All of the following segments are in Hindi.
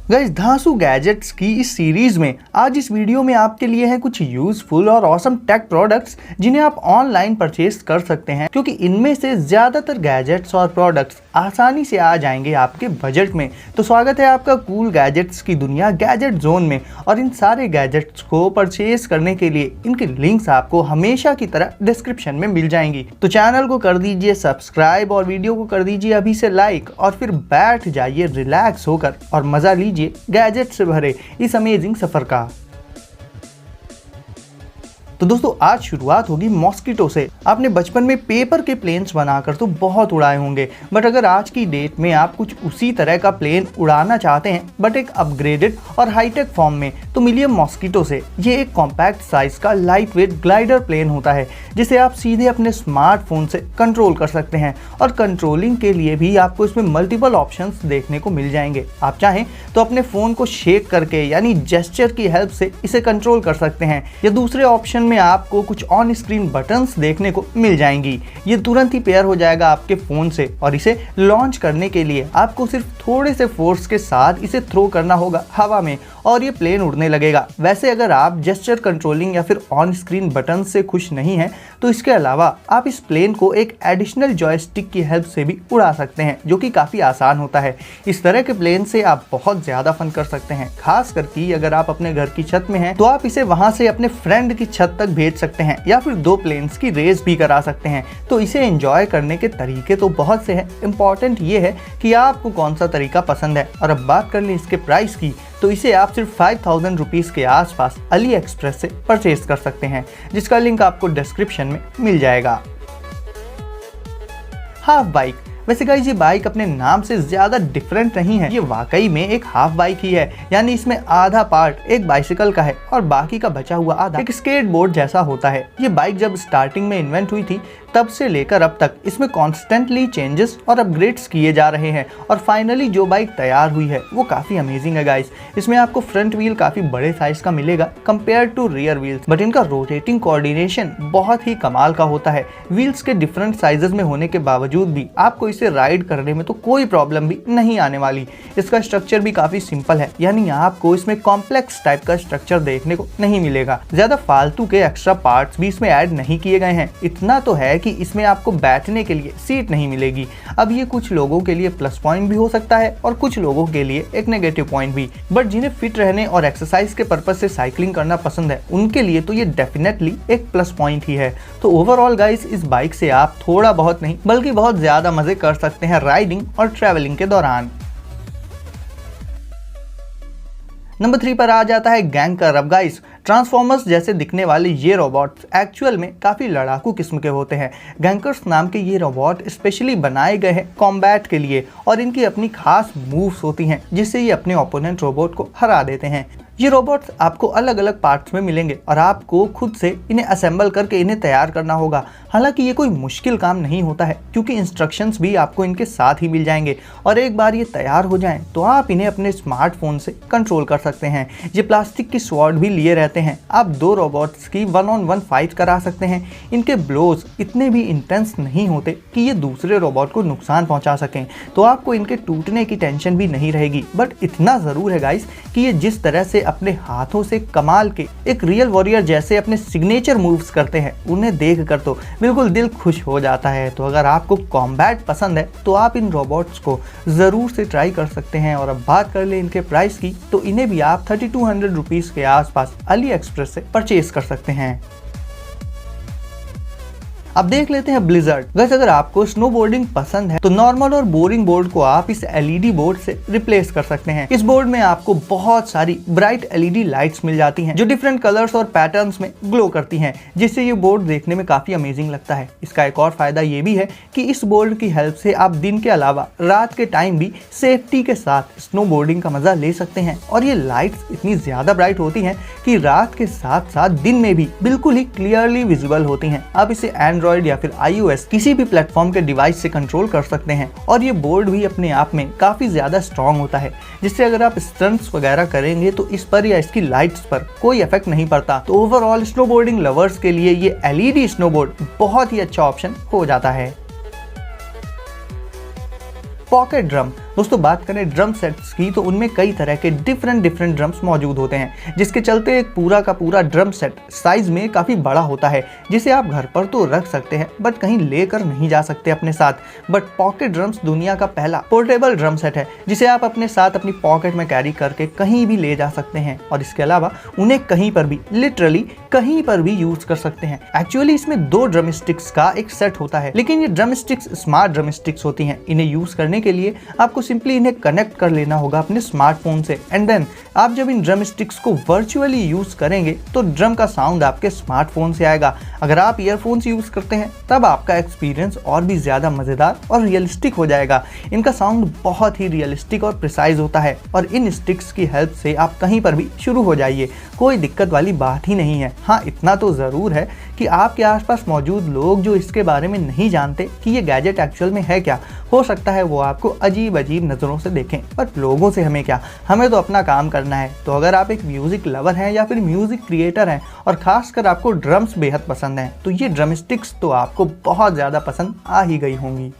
गाइस, धांसू गैजेट्स की इस सीरीज में आज इस वीडियो में आपके लिए हैं कुछ यूजफुल और ऑसम टेक प्रोडक्ट्स जिन्हें आप ऑनलाइन परचेज कर सकते हैं, क्योंकि इनमें से ज्यादातर गैजेट्स और प्रोडक्ट्स आसानी से आ जाएंगे आपके बजट में। तो स्वागत है आपका कूल गैजेट्स की दुनिया गैजेट जोन में, और इन सारे गैजेट्स को परचेज करने के लिए इनके लिंक्स आपको हमेशा की तरह डिस्क्रिप्शन में मिल जाएंगी। तो चैनल को कर दीजिए सब्सक्राइब और वीडियो को कर दीजिए अभी से लाइक, और फिर बैठ जाइए रिलैक्स होकर और मजा लीजिए गैजेट से भरे इस अमेजिंग सफर का। तो दोस्तों, आज शुरुआत होगी मॉस्किटो से। आपने बचपन में पेपर के प्लेन्स बनाकर तो बहुत उड़ाए होंगे, बट अगर आज की डेट में आप कुछ उसी तरह का प्लेन उड़ाना चाहते हैं बट एक अपग्रेडेड और हाईटेक फॉर्म में, तो मिलिए मॉस्किटो से। ये एक कॉम्पैक्ट साइज का लाइट वेट ग्लाइडर प्लेन होता है जिसे आप सीधे अपने स्मार्टफोन से कंट्रोल कर सकते हैं, और कंट्रोलिंग के लिए भी आपको इसमें मल्टीपल ऑप्शंस देखने को मिल जाएंगे। आप चाहें तो अपने फोन को शेक करके यानी जेस्चर की हेल्प से इसे कंट्रोल कर सकते हैं, या दूसरे ऑप्शन में आपको कुछ ऑन स्क्रीन बटन्स देखने को मिल जाएंगी। ये तुरंत ही पेयर हो जाएगा आपके फोन से, और इसे लॉन्च करने के लिए आपको सिर्फ थोड़े से फोर्स के साथ इसे थ्रो करना होगा हवा में, और ये प्लेन उड़ने लगेगा। वैसे अगर आप जेस्चर कंट्रोलिंग या फिर ऑन स्क्रीन बटन से खुश नहीं हैं, तो इसके अलावा आप इस प्लेन को एक एडिशनल जॉयस्टिक की हेल्प से भी उड़ा सकते हैं, जो कि काफ़ी आसान होता है। इस तरह के प्लेन से आप बहुत ज़्यादा फन कर सकते हैं। खास करके अगर आप अपने घर की छत में हैं, तो आप इसे वहां से अपने फ्रेंड की छत तक भेज सकते हैं, या फिर दो प्लेन्स की रेस भी करा सकते हैं। तो इसे एंजॉय करने के तरीके तो बहुत से हैं। इंपॉर्टेंट ये है कि आपको कौन सा तरीका पसंद है। और अब बात कर लें इसके प्राइस की, तो इसे आप सिर्फ 5000 रुपीज़ के आसपास अली एक्सप्रेस से परचेज कर सकते हैं, जिसका लिंक आपको डिस्क्रिप्शन में मिल जाएगा। Half bike. वैसे गाइस, ये बाइक अपने नाम से ज्यादा डिफरेंट नहीं है। ये वाकई में एक हाफ बाइक ही है, यानी इसमें आधा पार्ट एक बाइसिकल का है और बाकी का बचा हुआ आधा एक स्केटबोर्ड जैसा होता है। ये बाइक जब स्टार्टिंग में इन्वेंट हुई थी, तब से लेकर अब तक इसमें कॉन्स्टेंटली चेंजेस और अपग्रेड्स किए जा रहे हैं, और फाइनली जो बाइक तैयार हुई है वो काफ़ी अमेजिंग है गाइस। इसमें आपको फ्रंट व्हील काफ़ी बड़े साइज का मिलेगा compare to rear wheels, but इनका रोटेटिंग कोऑर्डिनेशन बहुत ही कमाल का होता है। व्हील्स के डिफरेंट साइजेस में होने के बावजूद भी आपको इसे राइड करने में तो कोई प्रॉब्लम भी नहीं आने वाली। इसका स्ट्रक्चर भी काफ़ी सिंपल है, यानी आपको इसमें कॉम्प्लेक्स टाइप का स्ट्रक्चर देखने को नहीं मिलेगा। ज़्यादा फालतू के एक्स्ट्रा पार्ट्स भी इसमें ऐड नहीं किए गए हैं। इतना तो है कि इसमें आपको बैठने के लिए सीट नहीं मिलेगी। अब ये कुछ लोगों के लिए प्लस पॉइंट भी हो सकता है और कुछ लोगों के लिए एक नेगेटिव पॉइंट भी, बट जिन्हें फिट रहने और एक्सरसाइज के पर्पज से साइकिलिंग करना पसंद है, उनके लिए तो ये डेफिनेटली एक प्लस पॉइंट ही है। तो ओवरऑल गाइस, इस बाइक से आप थोड़ा बहुत नहीं बल्कि बहुत ज्यादा मजे कर सकते हैं राइडिंग और ट्रैवलिंग के दौरान। नंबर 3 पर आ जाता है गैंकर। अब गाइस, ट्रांसफॉर्मर्स जैसे दिखने वाले ये रोबोट्स एक्चुअल में काफ़ी लड़ाकू किस्म के होते हैं। गैंकर्स नाम के ये रोबोट स्पेशली बनाए गए हैं कॉम्बैट के लिए, और इनकी अपनी खास मूव्स होती हैं जिससे ये अपने ओपोनेंट रोबोट को हरा देते हैं। ये रोबोट्स आपको अलग अलग पार्ट्स में मिलेंगे, और आपको खुद से इन्हें असेंबल करके इन्हें तैयार करना होगा। हालांकि ये कोई मुश्किल काम नहीं होता है, क्योंकि इंस्ट्रक्शंस भी आपको इनके साथ ही मिल जाएंगे, और एक बार ये तैयार हो जाएं तो आप इन्हें अपने स्मार्टफोन से कंट्रोल कर सकते हैं। ये प्लास्टिक की स्वॉर्ड भी लिए रहते हैं। आप दो रोबोट्स की 1-on-1 फाइट करा सकते हैं। इनके ब्लोज इतने भी इंटेंस नहीं होते कि ये दूसरे रोबोट को नुकसान पहुंचा सकें, तो आपको इनके टूटने की टेंशन भी नहीं रहेगी। बट इतना ज़रूर है गाइस कि ये जिस तरह से अपने हाथों से कमाल के एक रियल वॉरियर जैसे अपने सिग्नेचर मूव्स करते हैं, उन्हें देखकर तो बिल्कुल दिल खुश हो जाता है। तो अगर आपको कॉम्बैट पसंद है, तो आप इन रोबोट्स को ज़रूर से ट्राई कर सकते हैं। और अब बात कर ले इनके प्राइस की, तो इन्हें भी आप 3200 रुपीज़ के आसपास अली एक्सप्रेस से परचेज कर सकते हैं। अब देख लेते हैं ब्लिज़र्ड। गाइस, अगर आपको स्नोबोर्डिंग पसंद है, तो नॉर्मल और बोरिंग बोर्ड को आप इस एलईडी बोर्ड से रिप्लेस कर सकते हैं। इस बोर्ड में आपको बहुत सारी ब्राइट एलईडी लाइट्स मिल जाती हैं, जो डिफरेंट कलर्स और पैटर्न्स में ग्लो करती हैं, जिससे ये बोर्ड देखने में काफी अमेजिंग लगता है। इसका एक और फायदा ये भी है कि इस बोर्ड की हेल्प से आप दिन के अलावा रात के टाइम भी सेफ्टी के साथ स्नोबोर्डिंग का मजा ले सकते हैं। और ये लाइट्स इतनी ज्यादा ब्राइट होती हैं कि रात के साथ साथ दिन में भी बिल्कुल ही क्लियरली विजिबल होती हैं। आप इसे एंड्रॉइड या फिर iOS किसी भी प्लेटफॉर्म के डिवाइस से कंट्रोल कर सकते हैं, और ये बोर्ड भी अपने आप में काफी ज्यादा स्ट्रॉन्ग होता है, जिससे अगर आप स्टंट्स वगैरह करेंगे तो इस पर या इसकी लाइट्स पर कोई इफेक्ट नहीं पड़ता। तो ओवरऑल स्नोबोर्डिंग लवर्स के लिए ये एलईडी स्नोबोर्ड बहुत ही अच्छा ऑप्शन हो जाता है। Pocket drum. दोस्तों बात करें ड्रम सेट्स की तो उनमें कई तरह के डिफरेंट ड्रम्स मौजूद होते हैं, जिसके चलते एक पूरा का पूरा ड्रम सेट साइज में काफ़ी बड़ा होता है, जिसे आप घर पर तो रख सकते हैं बट कहीं लेकर नहीं जा सकते अपने साथ। बट पॉकेट ड्रम्स दुनिया का पहला पोर्टेबल ड्रम सेट है जिसे आप अपने साथ अपनी पॉकेट में कैरी करके कहीं भी ले जा सकते हैं और इसके अलावा उन्हें कहीं पर भी, लिटरली कहीं पर भी यूज कर सकते हैं। एक्चुअली इसमें 2 ड्रम स्टिक्स का एक सेट होता है, लेकिन ये drum sticks smart drum sticks होती हैं। इन्हें यूज करने के लिए आपको सिंपली इन्हें कनेक्ट कर लेना होगा अपने स्मार्टफोन से, एंड देन आप जब इन ड्रम स्टिक्स को वर्चुअली यूज करेंगे तो ड्रम का साउंड आपके स्मार्टफोन से आएगा। अगर आप ईयरफोन्स यूज करते हैं तब आपका एक्सपीरियंस और भी ज्यादा मजेदार और रियलिस्टिक हो जाएगा। इनका साउंड बहुत ही रियलिस्टिक और प्रिसाइज होता है और इन स्टिक्स की हेल्प से आप कहीं पर भी शुरू हो जाइए, कोई दिक्कत वाली बात ही नहीं है। हाँ, इतना तो जरूर है कि आपके आसपास मौजूद लोग जो इसके बारे में नहीं जानते कि ये गैजेट एक्चुअल में है क्या, हो सकता है वो आपको अजीब अजीब नज़रों से देखें, बट लोगों से हमें क्या, हमें तो अपना काम करना है। तो अगर आप एक म्यूजिक लवर हैं या फिर म्यूजिक क्रिएटर हैं और खासकर आपको ड्रम्स बेहद पसंद हैं तो ये ड्रम स्टिक्स तो आपको बहुत ज़्यादा पसंद आ ही गई होंगी।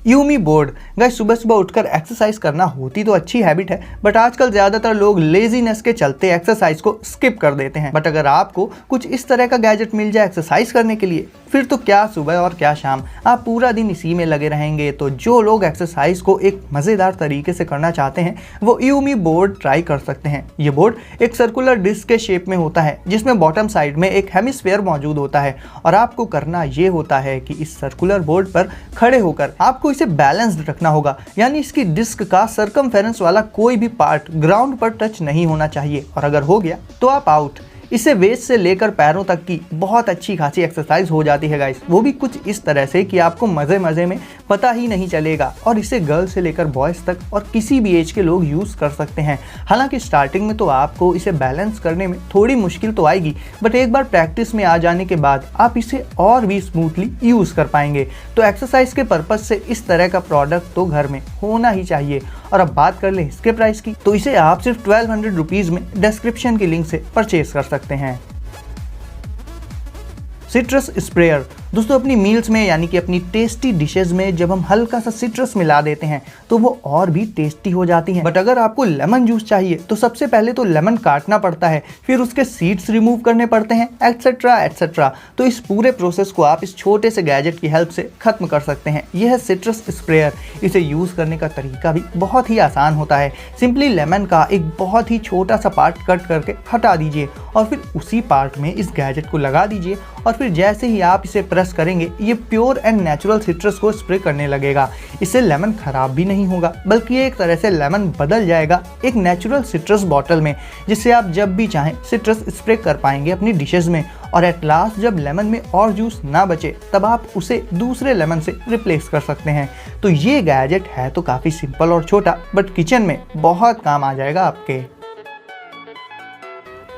Yumi board. गाइस, सुबह सुबह उठकर एक्सरसाइज करना होती तो अच्छी हैबिट है, बट आजकल ज्यादातर लोग लेजीनेस के चलते एक्सरसाइज को स्किप कर देते हैं। बट अगर आपको कुछ इस तरह का गैजेट मिल जाए एक्सरसाइज करने के लिए, फिर तो क्या सुबह और क्या शाम, आप पूरा दिन इसी में लगे रहेंगे। तो जो लोग एक्सरसाइज को एक मजेदार तरीके से करना चाहते हैं वो यूमी बोर्ड ट्राई कर सकते हैं। ये बोर्ड एक सर्कुलर डिस्क के शेप में होता है जिसमें बॉटम साइड में एक हेमिस्फीयर मौजूद होता है और आपको करना ये होता है कि इस सर्कुलर बोर्ड पर खड़े होकर आपको इसे बैलेंस्ड रखना होगा, यानी इसकी डिस्क का सरकमफेरेंस वाला कोई भी पार्ट ग्राउंड पर टच नहीं होना चाहिए, और अगर हो गया तो आप आउट। इससे वेस्ट से लेकर पैरों तक की बहुत अच्छी खासी एक्सरसाइज हो जाती है गाइस, वो भी कुछ इस तरह से कि आपको मजे मजे में पता ही नहीं चलेगा। और इसे गर्ल्स से लेकर बॉयज तक और किसी भी एज के लोग यूज कर सकते हैं। हालांकि स्टार्टिंग में तो आपको इसे बैलेंस करने में थोड़ी मुश्किल तो आएगी, बट एक बार प्रैक्टिस में आ जाने के बाद आप इसे और भी स्मूथली यूज कर पाएंगे। तो एक्सरसाइज के पर्पज से इस तरह का प्रोडक्ट तो घर में होना ही चाहिए। और अब बात कर ले इसके प्राइस की, तो इसे आप सिर्फ 1200 रुपीज में डिस्क्रिप्शन की लिंक से परचेज कर सकते हैं। Citrus sprayer. दोस्तों अपनी मील्स में यानी कि अपनी टेस्टी डिशेस में जब हम हल्का सा सिट्रस मिला देते हैं तो वो और भी टेस्टी हो जाती हैं। बट अगर आपको लेमन जूस चाहिए तो सबसे पहले तो लेमन काटना पड़ता है, फिर उसके सीड्स रिमूव करने पड़ते हैं, एटसेट्रा एटसेट्रा। तो इस पूरे प्रोसेस को आप इस छोटे से गैजेट की हेल्प से खत्म कर सकते हैं। यह है सिट्रस स्प्रेयर। इसे यूज करने का तरीका भी बहुत ही आसान होता है। सिंपली लेमन का एक बहुत ही छोटा सा पार्ट कट करके हटा दीजिए और फिर उसी पार्ट में इस गैजेट को लगा दीजिए और फिर जैसे ही आप इसे प्रेस करेंगे ये प्योर एंड नेचुरल सिट्रस को स्प्रे करने लगेगा। इससे लेमन खराब भी नहीं होगा, बल्कि एक तरह से लेमन बदल जाएगा एक नेचुरल सिट्रस बॉटल में, जिससे आप जब भी चाहें सिट्रस स्प्रे कर पाएंगे अपनी डिशेस में। और एट लास्ट जब लेमन में और जूस ना बचे तब आप उसे दूसरे लेमन से रिप्लेस कर सकते हैं। तो ये गैजेट है तो काफ़ी सिंपल और छोटा, बट किचन में बहुत काम आ जाएगा आपके।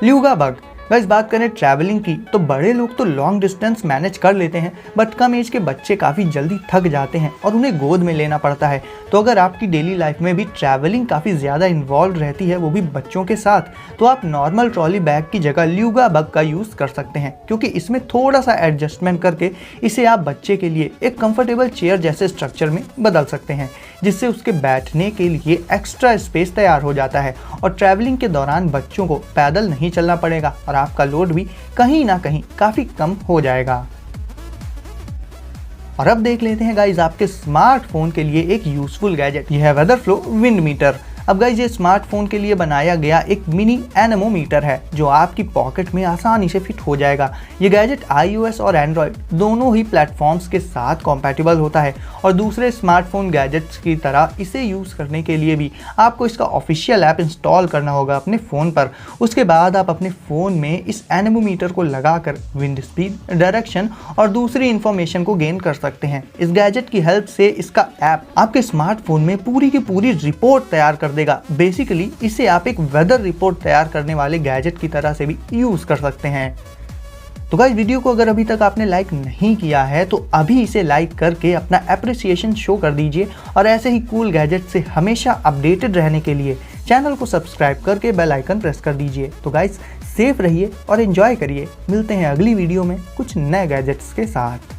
ल्यूगा बग। वैसे बात करें ट्रैवलिंग की तो बड़े लोग तो लॉन्ग डिस्टेंस मैनेज कर लेते हैं, बट कम एज के बच्चे काफ़ी जल्दी थक जाते हैं और उन्हें गोद में लेना पड़ता है। तो अगर आपकी डेली लाइफ में भी ट्रैवलिंग काफ़ी ज़्यादा इन्वॉल्व रहती है, वो भी बच्चों के साथ, तो आप नॉर्मल ट्रॉली बैग की जगह ल्यूगा बग का यूज़ कर सकते हैं, क्योंकि इसमें थोड़ा सा एडजस्टमेंट करके इसे आप बच्चे के लिए एक कंफर्टेबल चेयर जैसे स्ट्रक्चर में बदल सकते हैं, जिससे उसके बैठने के लिए एक्स्ट्रा स्पेस तैयार हो जाता है और ट्रैवलिंग के दौरान बच्चों को पैदल नहीं चलना पड़ेगा और आपका लोड भी कहीं ना कहीं काफ़ी कम हो जाएगा। और अब देख लेते हैं गाइज आपके स्मार्टफोन के लिए एक यूजफुल गैजेट। यह है वेदर फ्लो विंड मीटर। अब गाइज ये स्मार्टफोन के लिए बनाया गया एक मिनी एनेमोमीटर है जो आपकी पॉकेट में आसानी से फिट हो जाएगा। ये गैजेट iOS और एंड्रॉयड दोनों ही प्लेटफॉर्म्स के साथ कॉम्पैटिबल होता है और दूसरे स्मार्टफोन गैजेट्स की तरह इसे यूज़ करने के लिए भी आपको इसका ऑफिशियल ऐप इंस्टॉल करना होगा अपने फ़ोन पर। उसके बाद आप अपने फ़ोन में इस एनेमोमीटर को लगाकर विंड स्पीड, डायरेक्शन और दूसरी इंफॉर्मेशन को गेन कर सकते हैं। इस गैजेट की हेल्प से इसका ऐप आपके स्मार्टफोन में पूरी की पूरी रिपोर्ट तैयार कर देगा। बेसिकली इसे आप एक वेदर रिपोर्ट तैयार करने वाले गैजेट की तरह से भी यूज कर सकते हैं। तो गाइस वीडियो को अगर अभी तक आपने लाइक नहीं किया है तो अभी इसे लाइक करके अपना एप्रिसिएशन शो कर दीजिए और ऐसे ही कूल गैजेट से हमेशा अपडेटेड रहने के लिए चैनल को सब्सक्राइब करके बेल आइकन प्रेस कर दीजिए। तो गाइस सेफ रहिए और एंजॉय करिए। मिलते हैं अगली वीडियो में कुछ नए गैजेट्स के साथ।